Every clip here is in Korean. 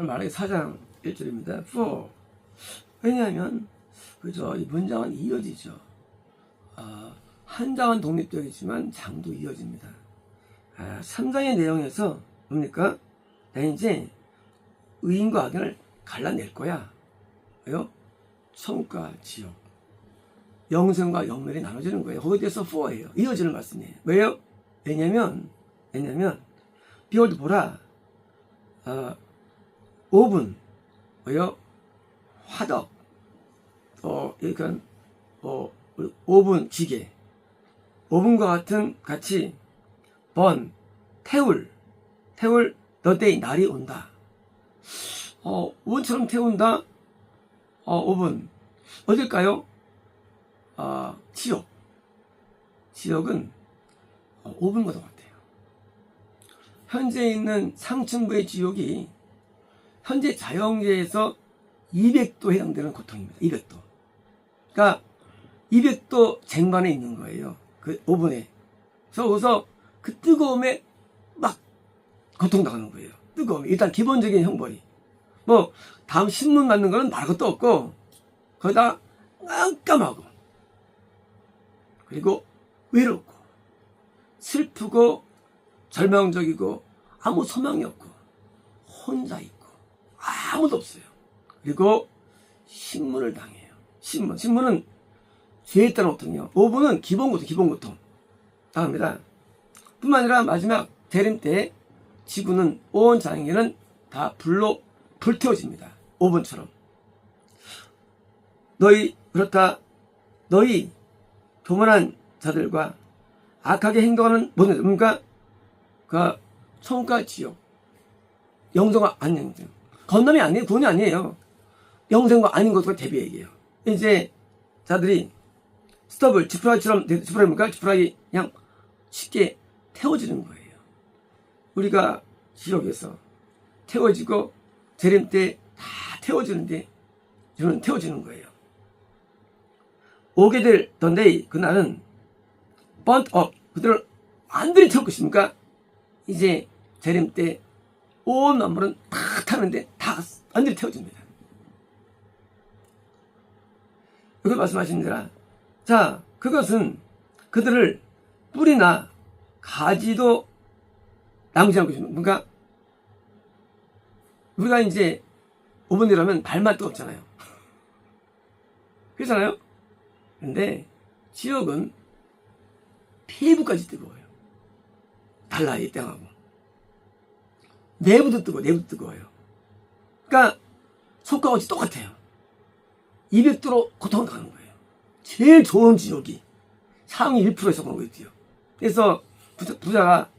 말하기 4장 1절입니다. For. 왜냐하면, 그죠? 이 문장은 이어지죠. 한 장은 독립적이지만 장도 이어집니다. 3장의 내용에서 뭡니까? 나 이제 의인과 악인을 갈라낼 거야. 왜요? 천국과 지옥, 영생과 영멸이 나눠지는 거예요. 거기에 대해서 for예요. 이어지는 말씀이에요. 왜요? 왜냐면 비올드 보라, 오븐, 뭐요? 화덕, 그러니까 오븐 기계, 오븐과 같이 태울 the day, 날이 온다. 오븐처럼 태운다. 오븐 어딜까요? 지옥은 오븐과 같아요. 현재 있는 상층부의 지옥이 현재 자연계에서 200도 해당되는 고통입니다. 200도. 그러니까 200도 쟁반에 있는 거예요. 그 오븐에. 그래서 그 뜨거움에 막 고통당하는 거예요. 뜨거움. 일단 기본적인 형벌이. 다음 신문 맞는 거는 말할 것도 없고, 거기다 깜깜하고, 그리고 외롭고, 슬프고, 절망적이고, 아무 소망이 없고, 혼자 있고, 아무도 없어요. 그리고 신문을 당해요. 신문은 죄에 따른 고통이요. 오븐은 기본 고통 당합니다. 뿐만 아니라 마지막 재림 때 지구는 온 장애는 다 불로 불태워집니다. 오븐처럼. 그렇다. 너희 교만한 자들과 악하게 행동하는 모든 뭔가 그 천국과 지옥, 영생과 아닌 영생. 건담이 아니에요. 구원이 아니에요. 영생과 아닌 것과 대비 얘기예요. 이제 자들이 지푸라기 그냥 쉽게 태워지는 거예요. 우리가 지옥에서 태워지고 재림 때 다 태워지는데 저는 태워지는 거예요. 오게 될 던데이, 그날은 burnt up, 그들을 완전히 태울 것입니까? 이제 재림 때 온 만물은 다 타는데 다 완전히 태워집니다. 여기 말씀하십니다. 자, 그것은 그들을 뿌리나 가지도 남기지 않을 것입니다. 그러니까 우리가 이제 오븐이라면 발만 뜨겁잖아요. 그렇잖아요? 근데 지옥은 피부까지 뜨거워요. 달라요, 이 땅하고. 내부도 뜨거워요. 그러니까 속과 같이 똑같아요. 200도로 고통을 당하는 거예요. 제일 좋은 지옥이 상위 1%에 속하는 거예요. 그래서 부자가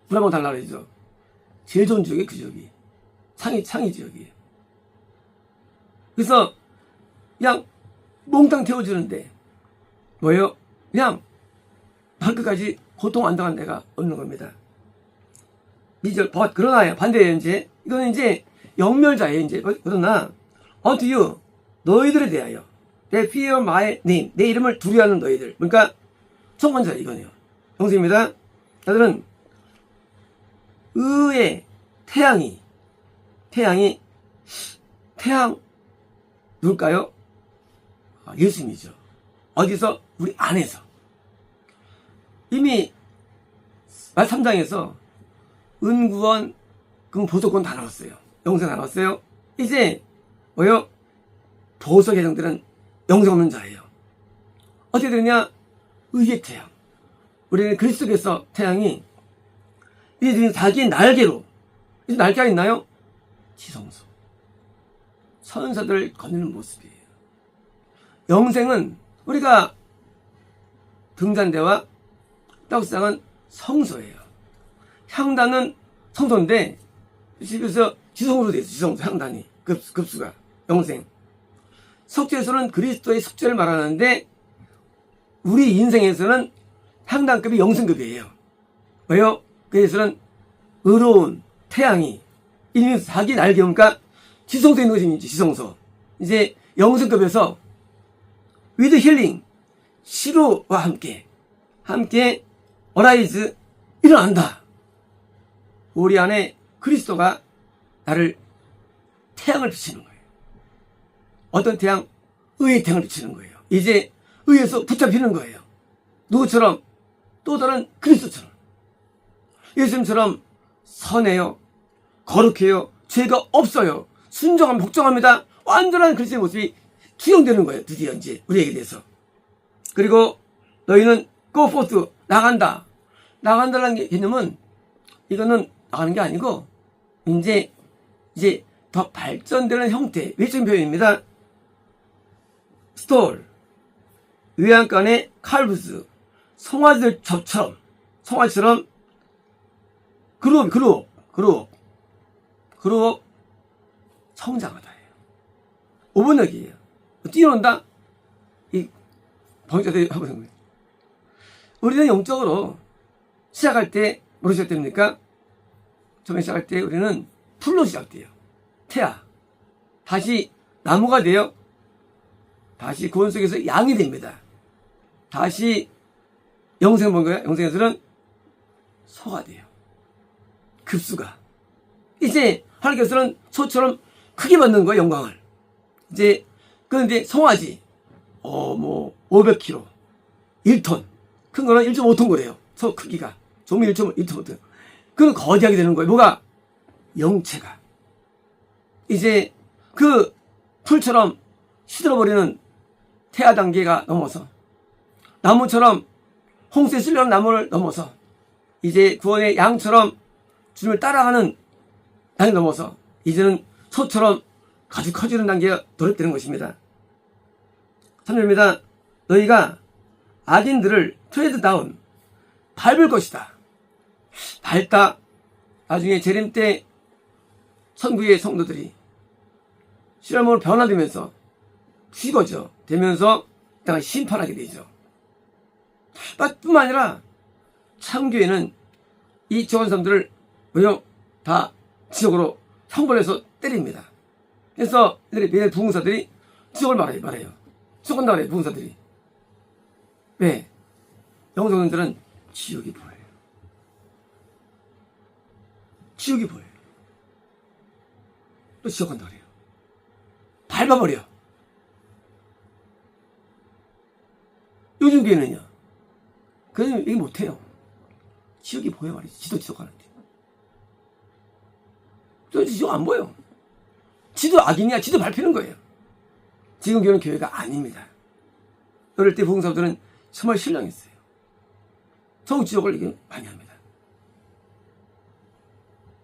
물 한 번 달라고 그러죠. 제일 좋은 지옥이 그 지옥이 상위 지옥이에요. 그래서 그냥 몽땅 태워주는데 뭐예요? 그냥 발끝까지 고통 안 당한 데가 없는 겁니다. 2절 그러나 반대예요. 이거는 이제 영멸자예요. 그러나 unto you, 너희들에 대하여 they fear my name, 내 이름을 두려워하는 너희들. 그러니까 청관자 이거네요. 영생입니다. 자들은 의의 태양 누굴까요? 예수님이죠. 어디서? 우리 안에서. 이미 말 3장에서 은구원, 보석권 다 나왔어요. 영생 다 나왔어요. 이제 뭐요? 보석 예정들은 영생 없는 자예요. 어떻게 되느냐? 의의 태양. 우리는 그리스도께서 태양이 이제 자기 날개로, 이제 날개가 있나요? 지성소. 천사들을 거느리는 모습이에요. 영생은 우리가 등잔대와 떡상은 성소예요. 향단은 성소인데 집에서 지성으로 되어 있어요. 지성소, 향단이 급수가 영생. 속죄에서는 그리스도의 속죄를 말하는데 우리 인생에서는 향단급이 영생급이에요. 왜요? 그래서는 의로운 태양이 이미 자기 날개니까 지성소에 있는 것이 지성소. 이제 영생급에서 with healing, 치료와 함께 어라이즈, 일어난다. 우리 안에 그리스도가 나를 태양을 비치는 거예요. 어떤 태양? 의의 태양을 비치는 거예요. 이제 의에서 붙잡히는 거예요. 누구처럼? 또 다른 그리스도처럼. 예수님처럼 선해요. 거룩해요. 죄가 없어요. 순종하면 복종합니다. 완전한 그리스도의 모습이 투영되는 거예요. 드디어 이제 우리에게 대해서. 그리고 너희는 go forth, 나간다. 나간다는 개념은 이거는 나가는 게 아니고 이제 더 발전되는 형태, 외적인 표현입니다. 스톨, 외양간의 칼브스, 송아지처럼 그룹 성장하다예요. 5번역이에요. 뛰어논다? 이 방자들이 하고 있는 거예요. 우리는 영적으로 시작할 때 뭐로 시작됩니까? 처음에 시작할 때 우리는 풀로 시작돼요. 태아. 다시 나무가 돼요. 다시 구원 속에서 양이 됩니다. 다시 영생 본 거예요. 영생에서는 소가 돼요. 급수가. 이제 하나님께서는 소처럼 크게 받는 거예요. 영광을. 이제 그런데 송아지 500kg 1톤 큰 거는 1.5톤 그래요. 소 크기가 조미 1.5톤. 그건 거대하게 되는 거예요. 뭐가? 영체가. 이제 그 풀처럼 시들어버리는 태아 단계가 넘어서 나무처럼 홍수에 쓸려는 나무를 넘어서 이제 구원의 양처럼 주님을 따라가는 단계 넘어서 이제는 소처럼 아주 커지는 단계가 도래되는 것입니다. 3절입니다. 너희가 악인들을 트레이드 다운, 밟을 것이다. 밟다. 나중에 재림 때 천국의 성도들이 실험으로 변화되면서 죽어져 되면서 땅을 심판하게 되죠. 뿐만 아니라 참교회는 이 저간 사람들을 다 지옥으로 형벌해서 때립니다. 그래서 이들이 부흥사들이 지옥을 말해요. 지옥간다 그래요. 부흥사들이. 왜? 영성들은 지옥이 보여요. 지옥이 보여요. 또 지옥 간다 그래요. 밟아버려. 요즘 교회는요. 그래서 얘기 못해요. 지옥이 보여 말이지. 지도 가는데. 저 지옥 안 보여. 지도 악인이야. 지도 밟히는 거예요. 지금 교회는 교회가 아닙니다. 어릴 때 부흥사들은 정말 신령했어요. 천국 지옥을 얘기 많이 합니다.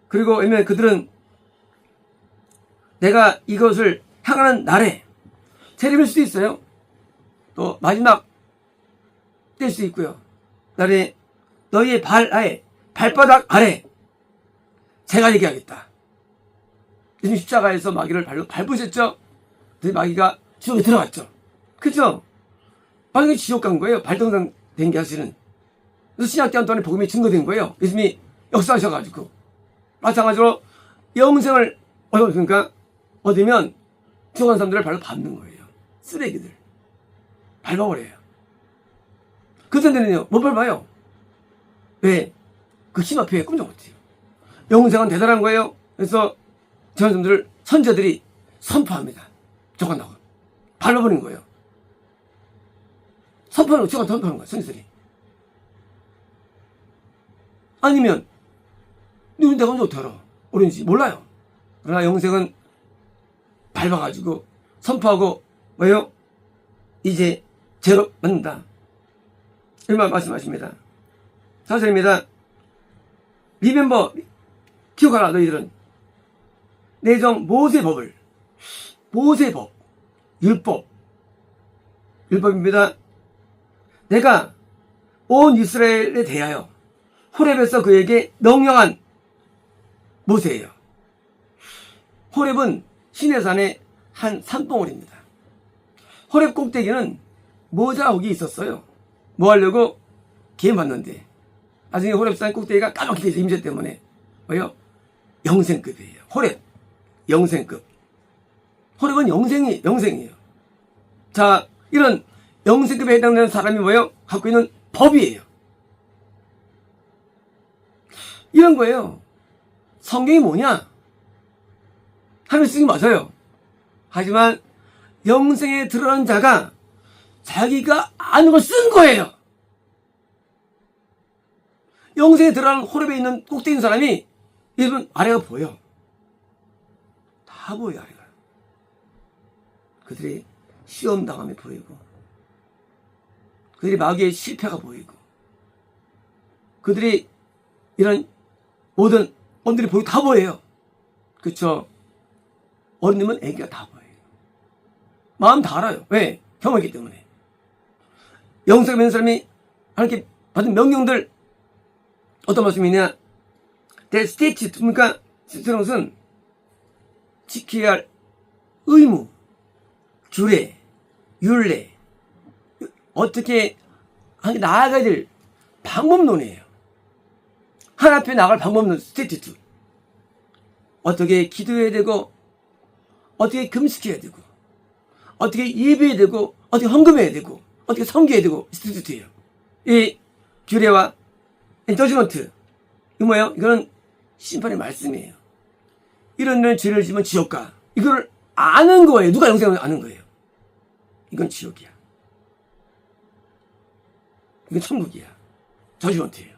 그리고 왜냐면 그들은 내가 이것을 향하는 날에 재림일 수도 있어요. 또 마지막 될 수 있고요. 날에 너희의 발바닥 아래 제가 얘기하겠다. 예수님 십자가에서 마귀를 발로 밟으셨죠? 그 마귀가 지옥에 들어갔죠. 그죠? 마귀가 지옥 간 거예요. 발동상 된 게 사실은. 그래서 신약기간 동안에 복음이 증거된 거예요. 예수님이 역사하셔가지고. 마찬가지로 영생을 얻으면 죽은 사람들을 발로 밟는 거예요. 쓰레기들. 밟아버려요. 그 사람들은요, 못 밟아요. 왜? 그 힘 앞에 꼼짝 못해요. 영생은 대단한 거예요. 그래서 저런 사람들을 선자들이 선포합니다. 죽었다고. 밟아버린 거예요. 선포하는 거예요. 선지들이. 아니면 누군 내가 언제 어떻게 알아? 오른지 몰라요. 그러나 영생은 밟아가지고 선포하고 뭐예요? 이제 죄로 만든다. 이런 말씀하십니다. 4절입니다. 리멤버, 기억하라 너희들은 내 종 모세의 법, 율법입니다. 내가 온 이스라엘에 대하여 호렙에서 그에게 명령한 모세예요. 호렙은 시내산의 한 산봉우리입니다. 호렙 꼭대기는 모자옥이 있었어요. 뭐 하려고? 기회 봤는데 나중에 호렙산 꼭대기가 까맣게 돼서 임재 때문에 뭐예요? 영생급이에요. 호렙 영생급. 호렙은 영생이에요. 자, 이런 영생급에 해당되는 사람이 뭐예요? 갖고 있는 법이에요. 이런 거예요. 성경이 뭐냐? 하나님 쓰기 맞아요. 하지만 영생에 들어간 자가 자기가 아는 걸 쓴 거예요. 영생에 들어간 호렙에 있는 꼭대기 있는 사람이 여러분 아래가 보여. 다 보여 아래가. 그들이 시험당함이 보이고 그들이 마귀의 실패가 보이고 그들이 이런 모든 언들이 보이고 다 보여요. 그쵸? 어른이면 애기가 다 보여요. 마음 다 알아요. 왜? 경험했기 때문에. 영생을 믿는 사람이 하나님께 받은 명령들 어떤 말씀이냐? 대 스테이치 그러니까 스테이치는 것은 지켜야 할 의무, 규례, 율례 어떻게 나아가야 될 방법론이에요. 하나님 앞에 나갈 방법론 스테이치 어떻게 기도해야 되고 어떻게 금식해야 되고 어떻게 예배해야 되고 어떻게 헌금해야 되고 어떻게 섬겨야 되고 스테이트예요. 이 규례와 저지먼트 이거 뭐예요? 이거는 심판의 말씀이에요. 이런 날 죄를 지면 지옥 가. 이걸 아는 거예요. 누가 영생을 아는 거예요. 이건 지옥이야. 이건 천국이야. 저지먼트예요.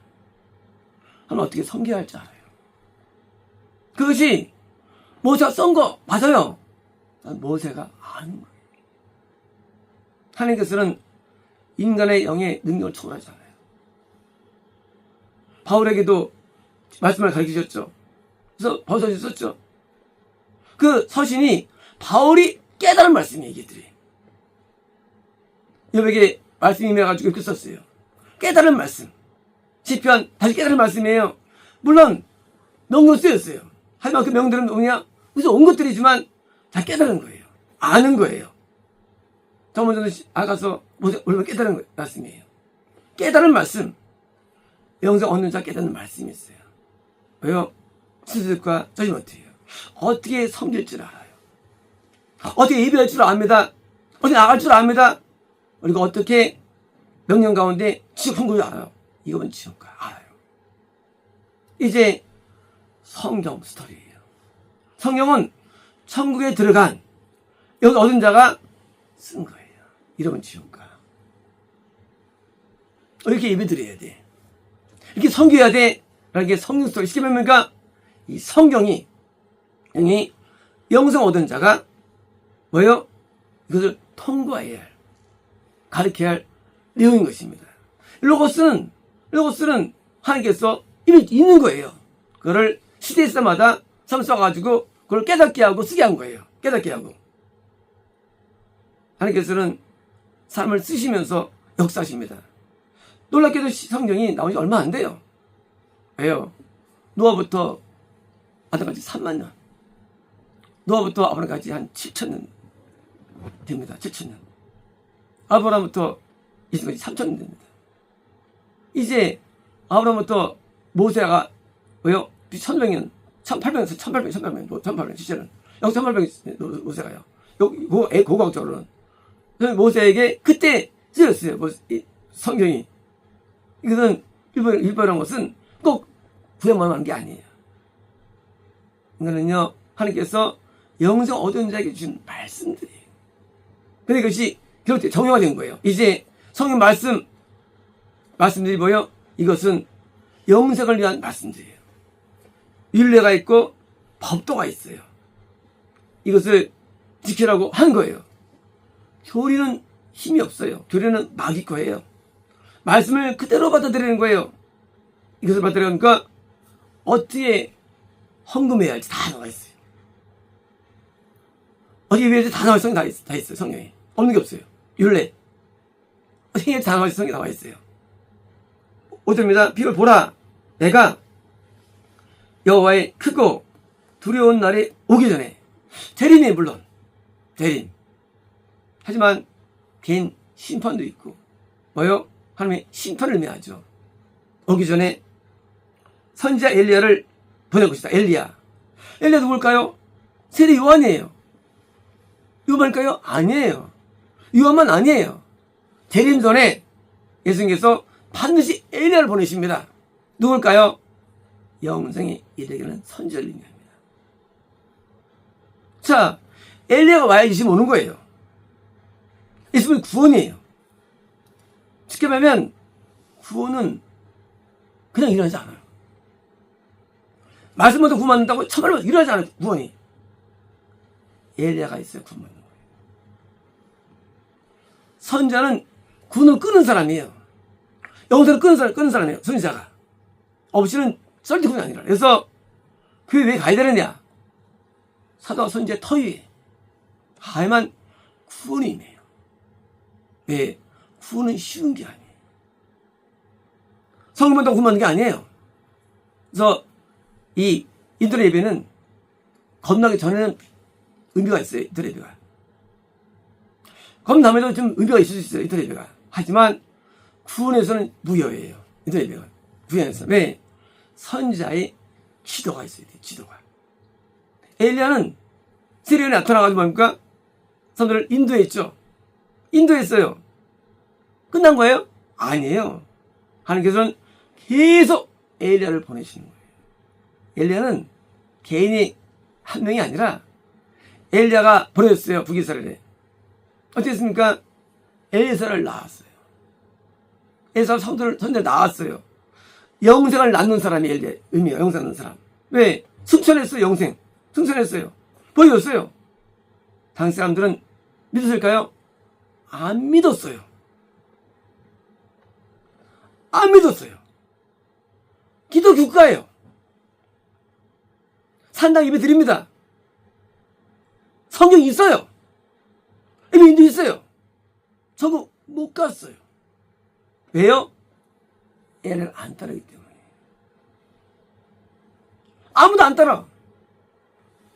하면 어떻게 섬겨야 할지 알아요. 그것이 모세가 쓴 거 맞아요. 모세가 아는 거예요. 하나님께서는 인간의 영의 능력을 초월하지 않아요. 바울에게도 말씀을 가르치셨죠. 그래서 바울 서신 썼죠. 그 서신이 바울이 깨달은 말씀이에요. 이게들이. 여러분에게 말씀이 임해가지고 이렇게 썼어요. 깨달은 말씀. 시편 다시 깨달은 말씀이에요. 물론 명령 쓰였어요. 하지만 그 명들은 뭐냐? 그래서 온 것들이지만 다 깨달은 거예요. 아는 거예요. 저 먼저는 아가서 얼마나 깨달은 말씀이에요. 깨달은 말씀. 영생 얻는 자 깨닫는 말씀이 있어요. 왜요? 스스과 저지먼트예요. 어떻게 섬길 줄 알아요. 어떻게 예배할 줄 압니다. 어떻게 나갈 줄 압니다. 그리고 어떻게 명령 가운데 지옥 한국을 알아요. 이건 지옥가 알아요. 이제 성경 스토리예요. 성경은 천국에 들어간 여기 얻은 자가 쓴 거예요. 이러면 지옥가. 이렇게 예배 드려야 돼. 이렇게 섬겨야 돼. 라는 게 성경 스토리. 쉽게 말하면 이 성경이 영생 얻은 자가 뭐예요? 이것을 통과해야 할, 가르쳐야 할 내용인 것입니다. 로고스는 하나님께서 이미 있는 거예요. 그거를 시대마다 삼숴가지고 그걸 깨닫게 하고 쓰게 한 거예요. 깨닫게 하고. 하나님께서는 사람을 쓰시면서 역사하십니다. 놀랍게도 성경이 나온 지 얼마 안 돼요. 왜요? 노아부터 아담까지 3만 년. 노아부터 아브라함까지 한 7,000년 됩니다. 7,000년. 아브라함부터 이스마엘까지 3,000년 됩니다. 이제 아브라함부터 모세가 왜요? 1,100년, 1,800년, 시절은 여기 1,800년 모세가요. 고고학적으로는 모세에게 그때 쓰였어요. 성경이. 이것은 일본이라는 것은 꼭 구약만 하는 게 아니에요. 이거는요, 하나님께서 영생 얻은 자에게 주신 말씀들이에요. 근데 이것이 그렇게 정형화된 거예요. 이제 성경 말씀들이 뭐예요? 이것은 영생을 위한 말씀들이에요. 율례가 있고 법도가 있어요. 이것을 지키라고 한 거예요. 교리는 힘이 없어요. 교리는 마귀 거예요. 말씀을 그대로 받아들이는 거예요. 이것을 받아들이니까 어떻게 헌금해야 할지 다 나와 있어요. 어디 위에서 다 나와 있어요. 다 있어요. 성경에. 없는 게 없어요. 율례. 어떻게 다 나와 있어요. 성경에 나와 있어요. 5절입니다. 비를 보라. 내가 여호와의 크고 두려운 날이 오기 전에 재림이 물론 재림. 하지만 개인 심판도 있고 뭐요? 하나님의 심판을 의미하죠. 오기 전에 선지자 엘리야를 보낼 것이다. 엘리야 누굴까요? 세례 요한이에요. 요한일까요? 아니에요. 요한만 아니에요. 재림 전에 예수님께서 반드시 엘리야를 보내십니다. 누굴까요? 영생에 이르기는 선지자를 의미합니다. 자, 엘리야가 와야 예수님이 오는 거예요. 예수님은 구원이에요. 쉽게 말하면 구원은 그냥 일어나지 않아요. 말씀부터 구원받는다고 처벌로 일어나지 않아요. 구원이. 엘리야가 있어요. 구원받는 거예요. 선자는 구원을 끄는 사람이에요. 영생을 끄는 사람이에요. 선지자가. 없이는 절대 구원이 아니라. 그래서 그게 왜 가야 되느냐? 사도와 선지자의 터위에 가야만 구원이 임해요. 왜? 구원은 쉬운 게 아니에요. 성경만 구원받는 게 아니에요. 그래서 이 인터넷 예배는 겁나기 전에는 의미가 있어요. 인터넷 예배가. 겁 다음에도 좀 의미가 있을 수 있어요. 인터넷 예배가. 하지만 구원에서는 무효예요. 인터넷 예배가. 구원에서. 왜? 선지자의 기도가 있어야 돼요. 기도가. 엘리야는 시리아에 나타나가지고 뭡니까? 사람들을 인도했죠. 인도했어요. 끝난 거예요? 아니에요. 하나님께서는 계속 엘리야를 보내시는 거예요. 엘리야는 개인이 한 명이 아니라 엘리야가 보내줬어요. 북이스라엘에. 어땠습니까? 엘리사를 낳았어요. 엘리사 선들 낳았어요. 영생을 낳는 사람이 엘리야 의미예요. 영생 낳는 사람. 왜? 승천했어요. 영생. 승천했어요. 보여줬어요. 당시 사람들은 믿었을까요? 안 믿었어요. 안 믿었어요. 기도 국가예요. 산당 예배 드립니다. 성경 있어요. 예배인도 있어요. 저거 못 갔어요. 왜요? 애를 안 따르기 때문에. 아무도 안 따라.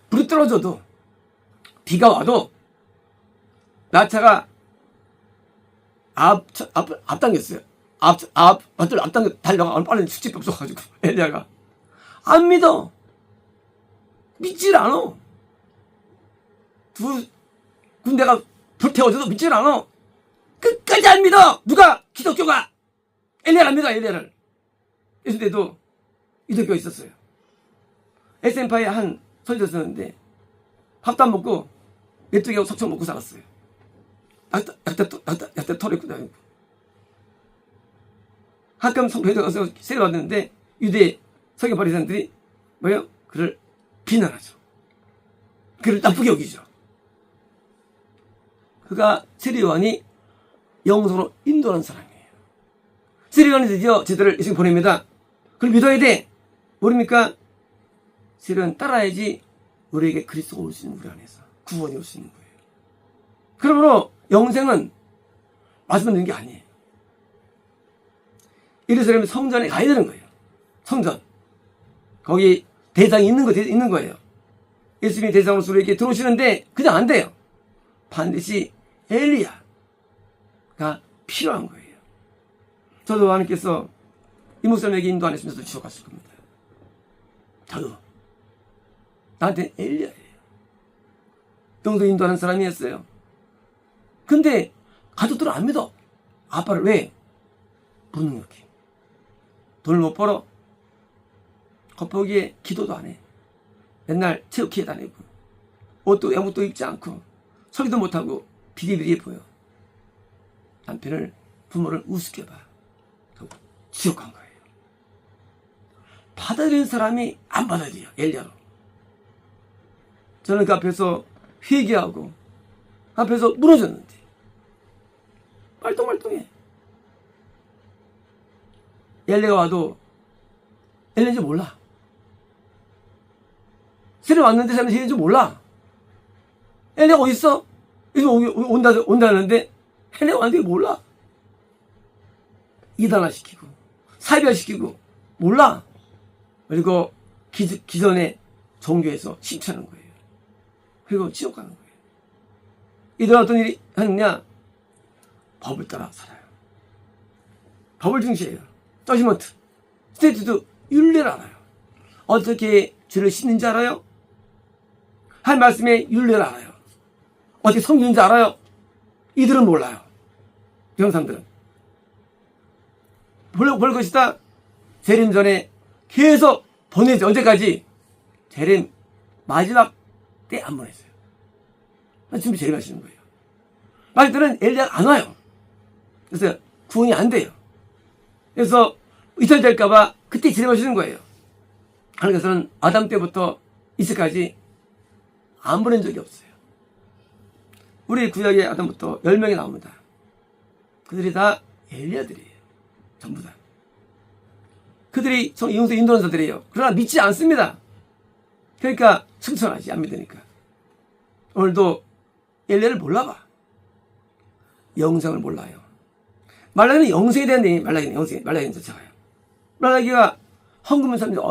불이 떨어져도 비가 와도 나차가 앞당겼어요. 앞당겨 달려가 빨리 숙집이 없어가지고 엘리야가 안 믿어. 믿질 않아. 두 군대가 불태워져도 믿질 않아. 끝까지 안 믿어. 누가? 기독교가. 엘리야를 안 믿어. 엘리야를. 예수님도 기독교가 있었어요. SM파에 한 설교 썼는데 밥도 안 먹고 메뚜기하고 석청 먹고 살았어요. 약대 털에 다니고. 학교 성표에 가서 세례 받았는데 유대 성경 바리새인들이 뭐예요? 그를 비난하죠. 그를 나쁘게 여기죠. 그가 세례요한이 영성으로 인도하는 사람이에요. 세례요한이 드디어 제자를 예수님 보냅니다. 그걸 믿어야 돼. 모릅니까? 세례요한 따라야지 우리에게 그리스도가 올 수 있는 우리 안에서 구원이 올 수 있는 거예요. 그러므로 영생은 말씀만 듣는 게 아니에요. 예루살렘 성전에 가야 되는 거예요. 성전. 거기 대상이 있는 거예요. 예수님이 대상으로서 우리에게 들어오시는데 그냥 안 돼요. 반드시 엘리야가 필요한 거예요. 저도 하나님께서 이 목사님에게 인도 안 했으면 저도 지옥 갔을 겁니다. 저도. 나한테 엘리야예요. 영도 인도하는 사람이었어요. 근데 가족들은 안 믿어. 아빠를 왜? 무능력해. 돈을 못 벌어. 겉보기에 기도도 안 해. 맨날 체육회에 다니고 옷도 양복도 입지 않고 설교도 못하고 비리비리해 보여. 남편을 부모를 우습게 봐. 지옥 간 거예요. 받아들이는 사람이 안 받아들여요. 엘리야로. 저는 그 앞에서 회개하고 앞에서 무너졌는데 말똥말똥해. 엘리야가 와도 엘리야인지 몰라. 세례 왔는데 사람이 세례인지 몰라. 엘리야가 어디 있어? 온다는데 엘리야가 왔는데 몰라. 이단화시키고 사이비화시키고 몰라. 그리고 기존의 종교에서 심취하는 거예요. 그리고 지옥 가는 거예요. 이들은 어떤 일이 하느냐? 법을 따라 살아요. 법을 중시해요. 저지먼트, 스테이트도 윤리를 알아요. 어떻게 죄를 씻는지 알아요? 할 말씀에 윤리를 알아요. 어떻게 섬기는지 알아요? 이들은 몰라요. 이런 사람들은. 볼 것이다. 재림 전에 계속 보내지. 언제까지? 재림 마지막 때 안 보내줘요. 준비 제일 하시는 거예요. 말할 때는 엘리야가 안 와요. 그래서 구원이 안 돼요. 그래서 이탈될까봐 그때 진행하시는 거예요. 하나님께서는 아담 때부터 이스까지 안 보낸 적이 없어요. 우리 구약의 아담부터 10명이 나옵니다. 그들이 다 엘리야들이에요. 전부 다. 그들이 영생 인도하는 자들이에요. 그러나 믿지 않습니다. 그러니까 승천하지, 안 믿으니까. 오늘도 엘리야를 몰라봐. 영생을 몰라요. 말라기는 영생에 대한 얘기, 말라기는 자체가요. 말라기가 헌금은 삽니다.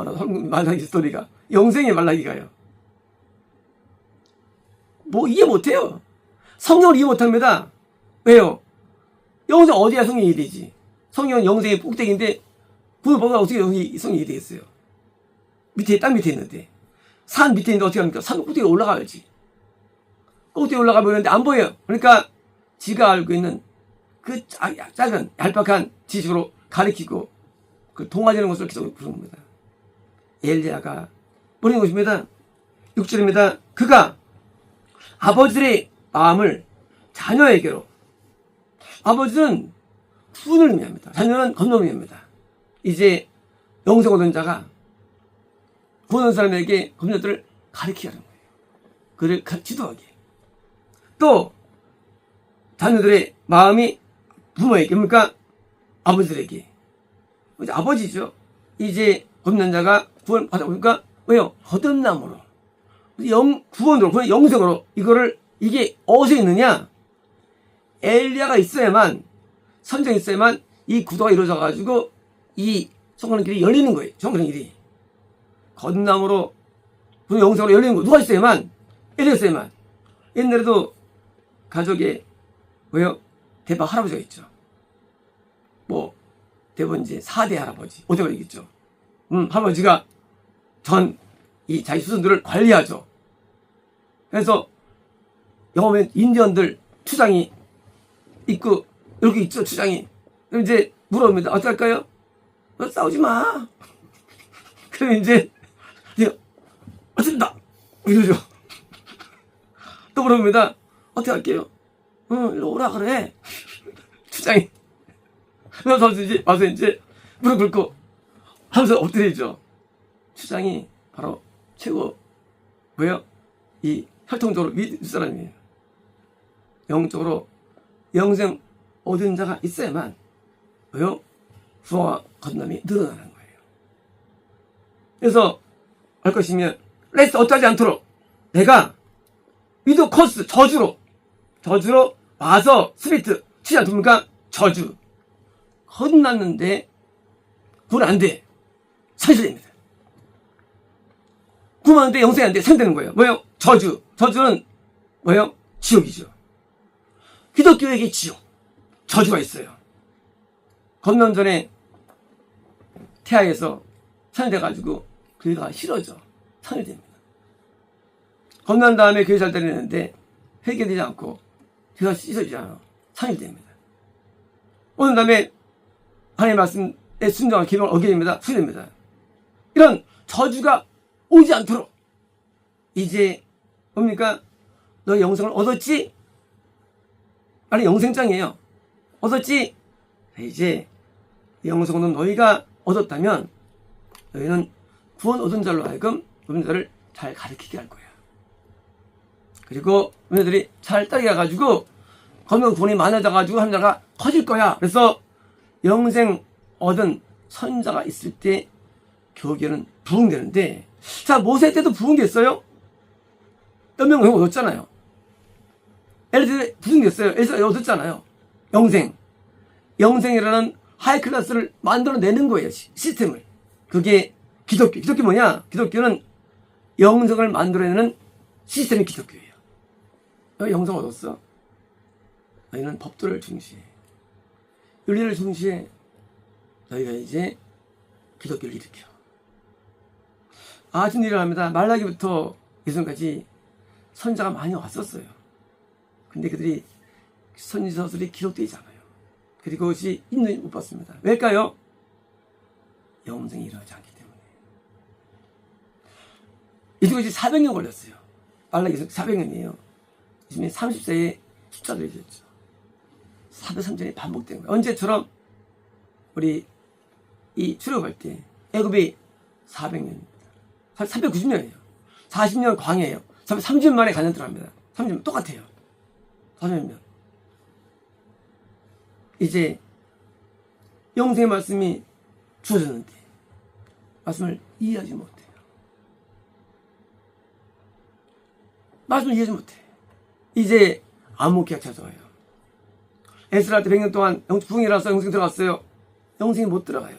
말라기 스토리가. 영생의 말라기가요. 뭐 이해 못해요. 성경을 이해 못합니다. 왜요? 영생 어디야 성경이 이해되지? 성경은 영생의 꼭대기인데 구원 보면 어떻게 성경이 이해되겠어요? 땅 밑에 있는데. 산 밑에 있는데 어떻게 합니까? 산 꼭대기에 올라가야지. 꼭대기에 올라가면 그런데 안 보여요. 그러니까 지가 알고 있는 그 작은 얄팍한 지식으로 가리키고 그 동화되는 것을 계속 부르는 겁니다. 엘리야가 보는 것입니다. 6절입니다. 그가 아버지의 마음을 자녀에게로, 아버지는 구원을 의미합니다. 자녀는 건너를 의미합니다. 이제 영생 얻은 자가 구원 얻은 사람에게 검녀들을 가르치게 하는 거예요. 그를 지도하게. 또 자녀들의 마음이 부모에게, 그러니까 아버지들에게. 이제 아버지죠. 이제 검련자가 구원 받아보니까 왜요? 거듭남으로, 구원으로, 영생으로. 이게 어디서 있느냐? 엘리야가 있어야만, 선정이 있어야만 이 구도가 이루어져가지고 이 성공하는 길이 열리는 거예요. 성공하는 길이. 거듭남으로, 영생으로 열리는 거. 누가 있어야만? 엘리야가 있어야만. 옛날에도 가족에 왜요? 대박 할아버지가 있죠. 뭐 대부분 이제 4대 할아버지, 5대가 있겠죠. 할아버지가 이 자기 수순들을 관리하죠. 그래서 영어면 인디언들 추장이 있고 이렇게 있죠. 추장이. 그럼 이제 물어봅니다. 어떡할까요? 너 싸우지 마. 그럼 이제 어쨌다 이러죠. 또 물어봅니다. 어떻게 할게요? 일로 오라 그래. 추장이. 그래서 이제 와서 이제 무릎 꿇고 하면서 엎드리죠. 추장이 바로 최고 뭐예요? 이 혈통적으로 윗사람이에요. 영적으로 영생 얻은 자가 있어야만 왜요? 부와 거듭남이 늘어나는 거예요. 그래서 할 것이면 레스 어떠하지 않도록 내가 위도 커스 저주로 와서 스피트 치지 않습니까? 저주 거듭났는데 구원 안 돼. 산실됩니다. 구원하는데 영생이 안 돼. 산되는 거예요. 뭐예요? 저주는 뭐예요? 지옥이죠. 기독교에게 지옥, 저주가 있어요. 건넌 전에 태아에서 산돼가지고 교회가 싫어져. 산이 됩니다. 건넌 다음에 교회 잘 다니는데 회개되지 않고 교회가 씻어지지 않아. 산이 됩니다. 오는 다음에 하나님의 말씀에 순종한 기명을 어기게 됩니다. 후회됩니다. 이런 저주가 오지 않도록 이제 뭡니까? 너 영생을 얻었지? 아니 영생장이에요. 얻었지? 이제 영생은 너희가 얻었다면 너희는 구원 얻은 자로 하여금 얻은 자를 잘 가르치게 할 거야. 그리고 너희들이 잘 따라가가지고 거기서 구원이 많아져가지고 한 자가 커질 거야. 그래서 영생 얻은 선자가 있을 때 교계는 부흥되는데, 자, 모세 때도 부흥됐어요? 몇 명 얻었잖아요. 엘리야 부흥됐어요. 엘리야 얻었잖아요. 영생이라는 하이클래스를 만들어내는 거예요. 시스템을. 그게 기독교. 기독교 뭐냐? 기독교는 영생을 만들어내는 시스템이 기독교예요. 너희 영생 얻었어? 너희는 법도를 중시해. 윤리를 중시해. 너희가 이제 기독교를 일으켜. 아주 일을 합니다. 말라기부터 예전까지 선자가 많이 왔었어요. 근데 그들이 선지서들이 기록되지 않아요. 그리고 그것이 인도에 못 받습니다. 왜일까요? 영생이 일어나지 않기 때문에. 이것이 400년 걸렸어요. 말라기에서 400년이에요. 예수님이 30세에 숫자를 잊었죠. 403전이 반복된 거예요. 언제처럼 우리 이 출애굽할 때 애굽이 400년입니다. 390년이에요. 40년 광야예요. 30년 만에 가나안 들어갑니다. 30년 똑같아요. 40년. 이제 영생의 말씀이 주어졌는데 말씀을 이해하지 못해요. 말씀을 이해하지 못해. 이제 암흑기가 찾아와요. 에스라 때 100년 동안 부흥이라서 영생 들어갔어요. 영생이 못 들어가요.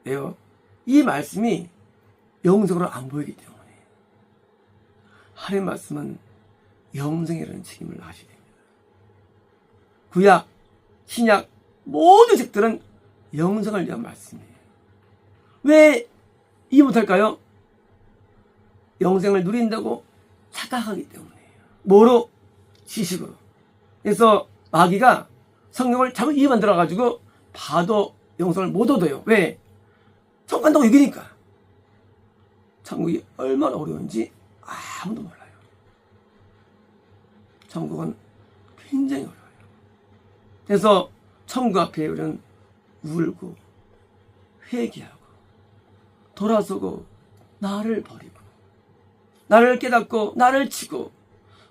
왜요? 이 말씀이 영성으로 안 보이기 때문에. 하나님의 말씀은 영생이라는 책임을 하셔야 됩니다. 구약, 신약 모든 책들은 영성을 위한 말씀이에요. 왜 이해 못할까요? 영생을 누린다고 착각하기 때문이에요. 뭐로? 지식으로. 그래서 마귀가 성경을 잘못 이해 만들어가지고 봐도 영성을 못 얻어요. 왜? 천국 간다고 얘기니까. 천국이 얼마나 어려운지 아무도 몰라요. 천국은 굉장히 어려워요. 그래서 천국 앞에 우리는 울고 회개하고 돌아서고 나를 버리고 나를 깨닫고 나를 치고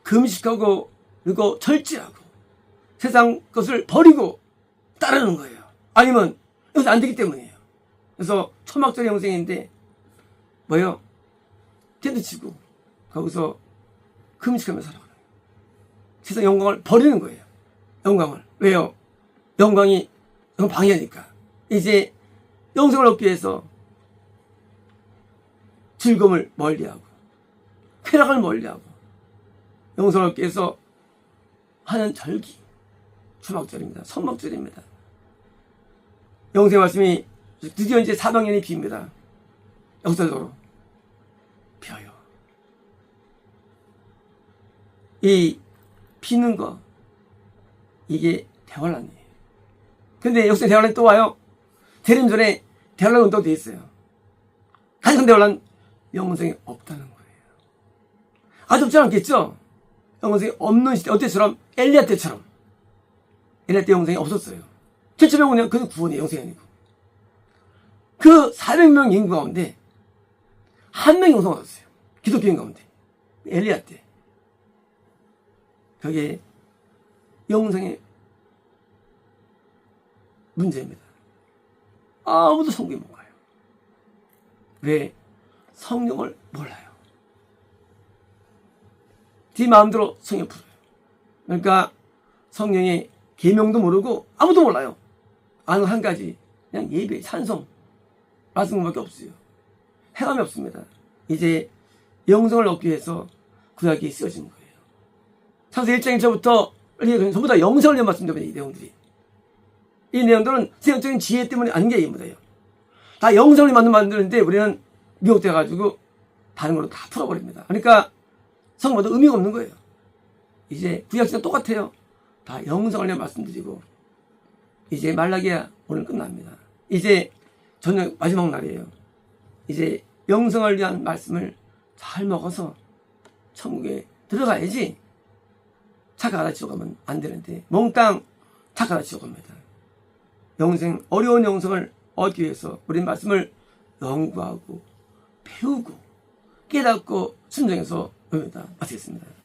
금식하고 그리고 절제하고 세상 것을 버리고 따르는 거예요. 아니면 여기서 안 되기 때문이에요. 그래서 초막절의 영생인데 뭐예요? 텐트 치고 거기서 금식하며 살아가요. 세상 영광을 버리는 거예요. 영광을. 왜요? 영광이 방해하니까. 이제 영생을 얻기 위해서 즐거움을 멀리하고 쾌락을 멀리하고 영생을 얻기 위해서 하는 절기 초막절입니다. 성막절입니다. 영생 말씀이 드디어 이제 사방년이 빕니다. 역사적으로 펴요. 이 피는 거 이게 대환란이에요. 근데 역사 대환란이 또 와요. 재림 전에 대환란 운동도 돼 있어요. 가장 큰 대환란 영생이 없다는 거예요. 아주 없지 않겠죠? 영생이 없는 시대 어때처럼 엘리야 때처럼 엘리야 때 영생이 없었어요. 7,500년 그는 구원이에요. 영생이 아니고 그 400명 인구 가운데 한 명이 영생 얻었어요. 기독교인 가운데 엘리야 때 그게 영생의 문제입니다. 아무도 성경에 못 가요. 왜? 성경을 몰라요. 네 마음대로 성경 풀어요. 그러니까 성경의 계명도 모르고 아무도 몰라요. 아는 한 가지 그냥 예배, 찬송 말씀밖에 없어요. 해감이 없습니다. 이제 영성을 얻기 위해서 구약이 쓰여진 거예요. 창세기 1장 1절부터 전부 다 영성을 위한 말씀입니다. 이 내용들이. 이 내용들은 세상적인 지혜 때문에 아닌 게 아닙니다. 다 영성을 만드는데 우리는 미혹돼가지고 다른 걸로 다 풀어버립니다. 그러니까 성경도 의미가 없는 거예요. 이제 구약시대 똑같아요. 다 영성을 위한 말씀드리고 이제 말라기야 오늘 끝납니다. 이제 저녁 마지막 날이에요. 이제 영성을 위한 말씀을 잘 먹어서 천국에 들어가야지 착각하다 지옥 가면 안 되는데 몽땅 착각하다 지옥 갑니다. 영생, 어려운 영성을 얻기 위해서 우린 말씀을 연구하고 배우고 깨닫고 순종해서 봅니다. 마치겠습니다.